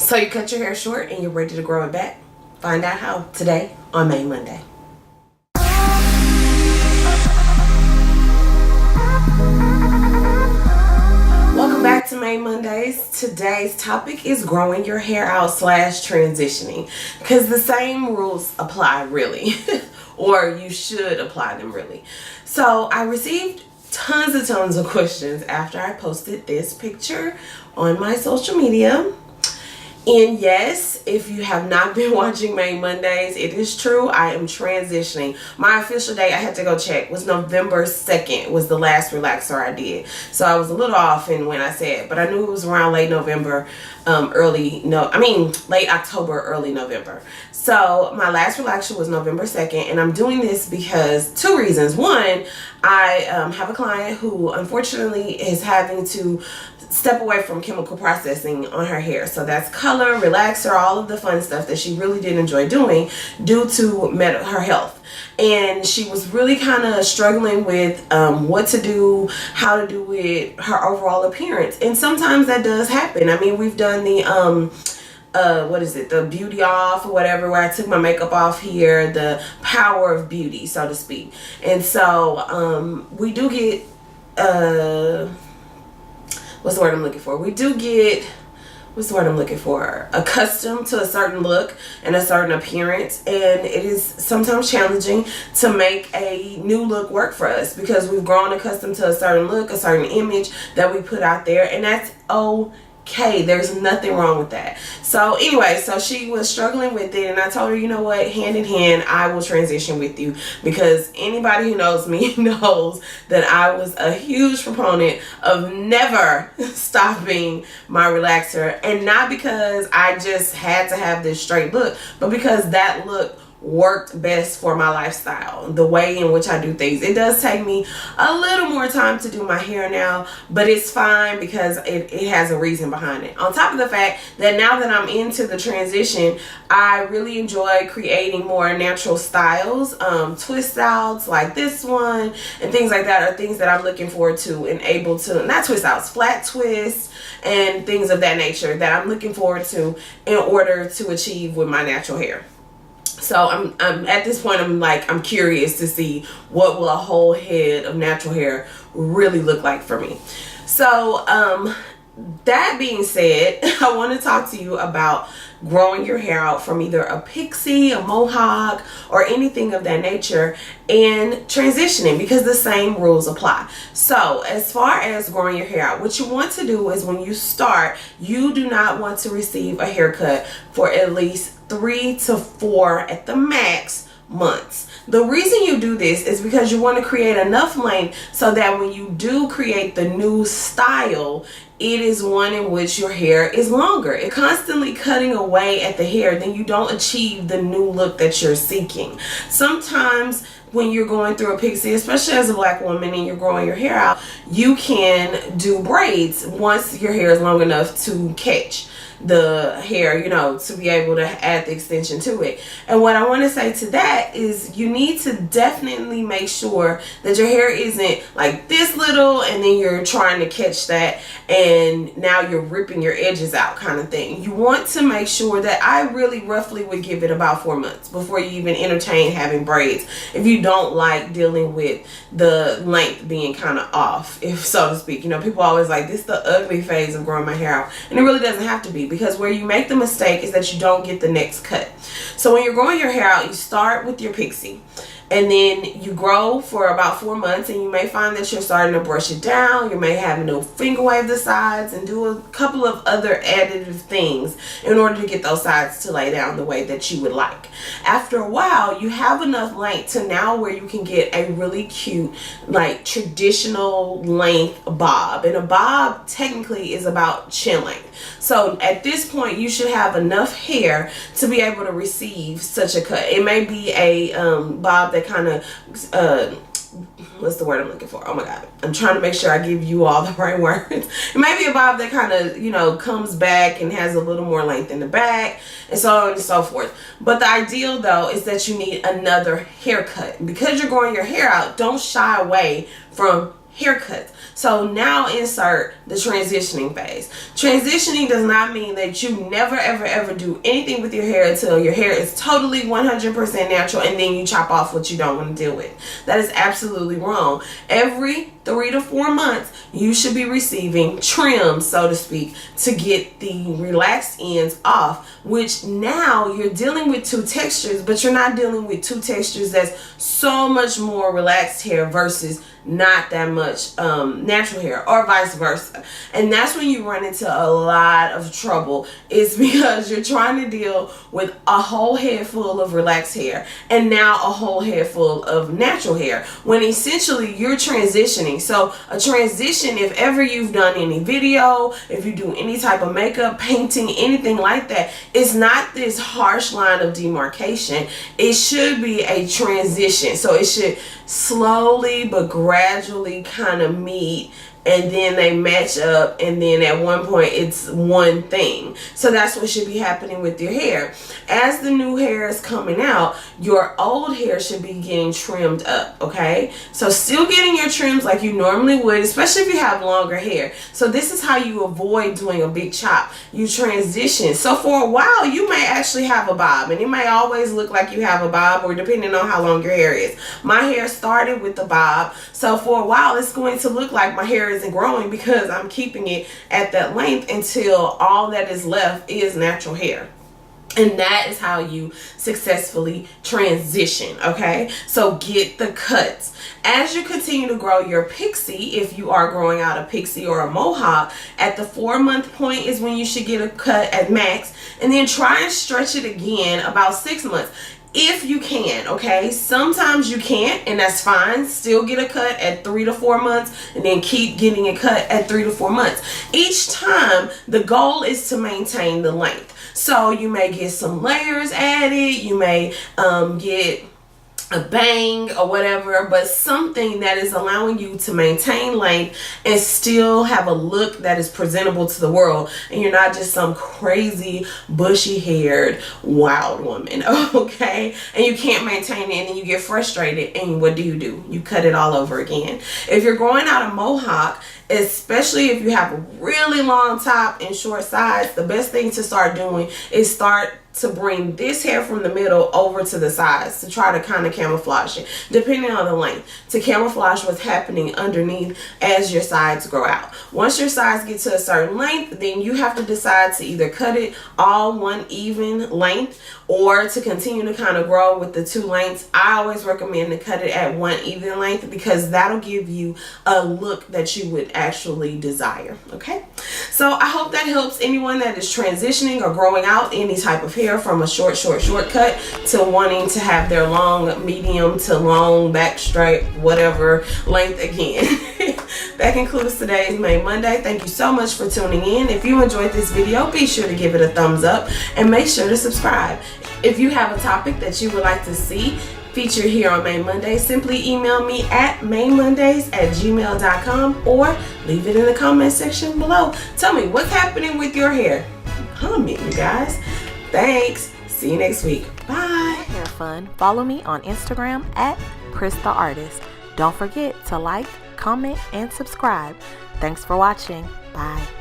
So you cut your hair short and you're ready to grow it back? Find out how today on Mane Monday. Welcome back to Mane Mondays. Today's topic is growing your hair out / transitioning, because the same rules apply really, or you should apply them really. So I received tons of questions after I posted this picture on my social media. And yes, if you have not been watching Mane Mondays, it is true. I am transitioning. My official date, I had to go check, was November 2nd was the last relaxer I did. So I was a little off in when I said, but I knew it was around late November, late October, early November. So my last relaxer was November 2nd, and I'm doing this because two reasons. One, I have a client who unfortunately is having to step away from chemical processing on her hair. So that's color, relaxer, all of the fun stuff that she really did enjoy doing due to her health. And she was really kind of struggling with what to do, how to do it, her overall appearance. And sometimes that does happen. I mean, we've done the the beauty off or whatever, where I took my makeup off here, the power of beauty, so to speak. And so we do get what's the word I'm looking for? We do get, accustomed to a certain look and a certain appearance, and it is sometimes challenging to make a new look work for us because we've grown accustomed to a certain look, a certain image that we put out there, and that's okay. There's nothing wrong with that. So anyway, so she was struggling with it, and I told her, you know what, hand in hand, I will transition with you, because anybody who knows me knows that I was a huge proponent of never stopping my relaxer, and not because I just had to have this straight look, but because that look worked best for my lifestyle, the way in which I do things. It does take me a little more time to do my hair now, but it's fine because it has a reason behind it. On top of the fact that now that I'm into the transition, I really enjoy creating more natural styles. Twist outs like this one and things like that are things that I'm looking forward to and able to, not twist outs, flat twists and things of that nature that I'm looking forward to in order to achieve with my natural hair. So I'm at this point, I'm curious to see what will a whole head of natural hair really look like for me. So that being said, I want to talk to you about growing your hair out from either a pixie, a mohawk, or anything of that nature, and transitioning, because the same rules apply. So as far as growing your hair out, what you want to do is when you start, you do not want to receive a haircut for at least 3 to 4 at the max months. The reason you do this is because you want to create enough length so that when you do create the new style, it is one in which your hair is longer. If constantly cutting away at the hair, then you don't achieve the new look that you're seeking. Sometimes when you're going through a pixie, especially as a black woman and you're growing your hair out, you can do braids once your hair is long enough to catch the hair, to be able to add the extension to it. And what I want to say to that is you need to definitely make sure that your hair isn't like this little and then you're trying to catch that and now you're ripping your edges out kind of thing. You want to make sure that I really roughly would give it about 4 months before you even entertain having braids, if you don't like dealing with the length being kind of off, if so to speak. People always like, this is the ugly phase of growing my hair out, and it really doesn't have to be, because where you make the mistake is that you don't get the next cut. So when you're growing your hair out, you start with your pixie, and then you grow for about 4 months, and you may find that you're starting to brush it down. You may have no finger wave the sides and do a couple of other additive things in order to get those sides to lay down the way that you would like. After a while, you have enough length to now where you can get a really cute, like traditional length bob. And a bob technically is about chin length. So at this point, you should have enough hair to be able to receive such a cut. It may be a bob that kind of what's the word I'm looking for? Oh my God, I'm trying to make sure I give you all the right words. It may be a bob that kind of comes back and has a little more length in the back, and so on and so forth. But the ideal though is that you need another haircut. Because you're growing your hair out, don't shy away from haircuts. So now insert the transitioning phase. Transitioning does not mean that you never ever do anything with your hair until your hair is totally 100% natural and then you chop off what you don't want to deal with. That is absolutely wrong. Every 3 to 4 months you should be receiving trims, so to speak, to get the relaxed ends off, which now you're dealing with two textures, but you're not dealing with two textures that's so much more relaxed hair versus not that much natural hair, or vice versa. And that's when you run into a lot of trouble. It's because you're trying to deal with a whole head full of relaxed hair and now a whole head full of natural hair, when essentially you're transitioning. So a transition, if ever you've done any video, if you do any type of makeup, painting, anything like that, it's not this harsh line of demarcation. It should be a transition. So it should slowly but gradually kind of meet, and then they match up, and then at one point it's one thing. So that's what should be happening with your hair. As the new hair is coming out, your old hair should be getting trimmed up, okay? So still getting your trims like you normally would, especially if you have longer hair. So this is how you avoid doing a big chop. You transition. So for a while you may actually have a bob, and it may always look like you have a bob, or depending on how long your hair is. My hair started with the bob, so for a while it's going to look like my hair isn't growing because I'm keeping it at that length until all that is left is natural hair. And that is how you successfully transition, okay? So get the cuts. As you continue to grow your pixie, if you are growing out a pixie or a mohawk, at the 4-month point is when you should get a cut at max, and then try and stretch it again about 6 months. If you can, okay? Sometimes you can't, and that's fine. Still get a cut at 3 to 4 months, and then keep getting a cut at 3 to 4 months. Each time, the goal is to maintain the length. So you may get some layers added, you may get a bang or whatever, but something that is allowing you to maintain length and still have a look that is presentable to the world, and you're not just some crazy bushy haired wild woman, okay? And you can't maintain it, and then you get frustrated, and what do? You cut it all over again. If you're growing out a mohawk, especially if you have a really long top and short sides, the best thing to start doing is start to bring this hair from the middle over to the sides to try to kind of camouflage it, depending on the length, to camouflage what's happening underneath as your sides grow out. Once your sides get to a certain length, then you have to decide to either cut it all one even length or to continue to kind of grow with the two lengths. I always recommend to cut it at one even length because that'll give you a look that you would actually desire, okay? So I hope that helps anyone that is transitioning or growing out any type of hair from a short cut to wanting to have their long, medium to long, back straight, whatever length again. That concludes today's Mane Monday. Thank you so much for tuning in. If you enjoyed this video, be sure to give it a thumbs up and make sure to subscribe. If you have a topic that you would like to see featured here on Mane Mondays, simply email me at ManeMondays@gmail.com or leave it in the comment section below. Tell me what's happening with your hair. Comment, you guys. Thanks. See you next week. Bye. Hair fun. Follow me on Instagram at CrysTheArtist. Don't forget to like, comment, and subscribe. Thanks for watching. Bye.